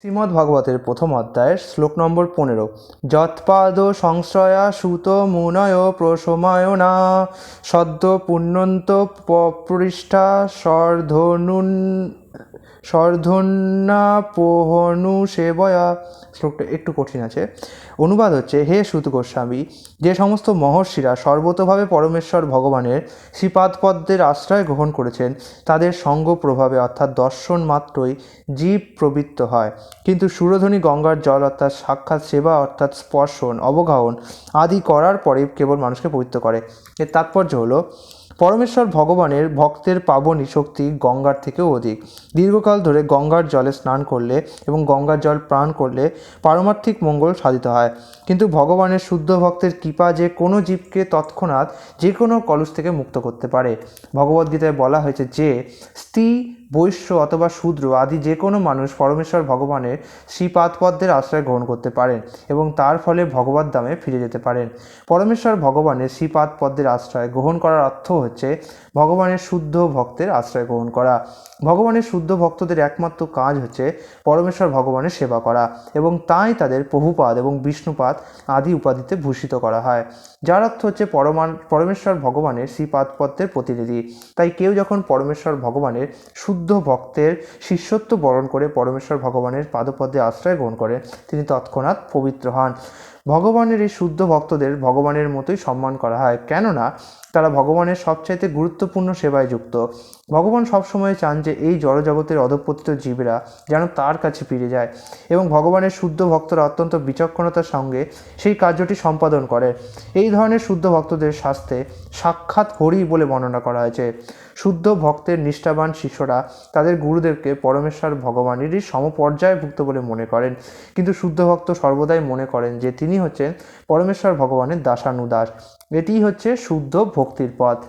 শ্রীমদ্ভাগবতের প্রথম অধ্যায়ের শ্লোক নম্বর 15। যৎপাদ সংশ্রয়া সুত মুনয় প্রশমায়না সদ্য পুণ্যন্ত পৃষ্ঠা স্বর্ধন্যাপোহনু সেবয়া। শ্লোকটা একটু কঠিন আছে। অনুবাদ হচ্ছে, হে সুত গোস্বামী, যে সমস্ত মহর্ষিরা সর্বতোভাবে পরমেশ্বর ভগবানের শ্রীপাদপদ্মের আশ্রয় গ্রহণ করেছেন, তাদের সঙ্গ প্রভাবে অর্থাৎ দর্শন মাত্রই জীব প্রবৃত্ত হয়, কিন্তু সুরধনী গঙ্গার জল অর্থাৎ সাক্ষাৎ সেবা অর্থাৎ স্পর্শন অবগাহন আদি করার পরে কেবল মানুষকে পবিত্র করে। এর তাৎপর্য হলো, পরমেশ্বর ভগবানের ভক্তের পাবনী শক্তি গঙ্গার থেকেও অধিক। দীর্ঘকাল ধরে গঙ্গার জলে স্নান করলে এবং গঙ্গার জল পান করলে পারমার্থিক মঙ্গল সাধিত হয়, কিন্তু ভগবানের শুদ্ধ ভক্তের কৃপা যে কোনো জীবকে তৎক্ষণাৎ যে কোনো কলুষ থেকে মুক্ত করতে পারে। ভগবদ্গীতায় বলা হয়েছে যে স্ত্রী, বৈশ্য অথবা শূদ্র আদি যে কোনো মানুষ পরমেশ্বর ভগবানের শ্রীপাদপদ্মের আশ্রয় গ্রহণ করতে পারেন এবং তার ফলে ভগবত ধামে ফিরে যেতে পারেন। পরমেশ্বর ভগবানের শ্রীপাদপদ্মের আশ্রয় গ্রহণ করার অর্থ হচ্ছে ভগবানের শুদ্ধ ভক্তের আশ্রয় গ্রহণ করা। ভগবানের শুদ্ধ ভক্তদের একমাত্র কাজ হচ্ছে পরমেশ্বর ভগবানের সেবা করা, এবং তাই তাদের প্রভুপাদ এবং বিষ্ণুপাদ আদি উপাধিতে ভূষিত করা হয়, যার অর্থ হচ্ছে পরমেশ্বর ভগবানের শ্রীপাদপদ্মের প্রতিনিধি। তাই কেউ যখন পরমেশ্বর ভগবানের শুদ্ধ ভক্তের শিষ্যত্ব বরণ করে পরমেশ্বর ভগবানের পাদপদ্মে আশ্রয় গ্রহণ করে, তিনি তৎক্ষণাৎ পবিত্র হন। ভগবানের এই শুদ্ধ ভক্তদের ভগবানের মতোই সম্মান করা হয়, কেননা তারা ভগবানের সবচাইতে গুরুত্বপূর্ণ সেবায় যুক্ত। ভগবান সবসময় চান যে এই জড়জগতের অধঃপতিত জীবরা যেন তার কাছে ফিরে যায়, এবং ভগবানের শুদ্ধ ভক্তরা অত্যন্ত বিচক্ষণতার সঙ্গে সেই কার্যটি সম্পাদন করে। এই ধরনের শুদ্ধ ভক্তদের শাস্ত্রে সাক্ষাৎ হরি বলে বর্ণনা করা হয়েছে। শুদ্ধ ভক্তের নিষ্ঠাবান শিষ্যরা তাদের গুরুদেবকে পরমেশ্বর ভগবানেরই সমপর্যায়ভুক্ত বলে মনে করেন, কিন্তু শুদ্ধ ভক্ত সর্বদাই মনে করেন যে তিনি হচ্ছেন পরমেশ্বর ভগবানের দাসানুদাস। এটিই হচ্ছে শুদ্ধ ভক্তির পথ।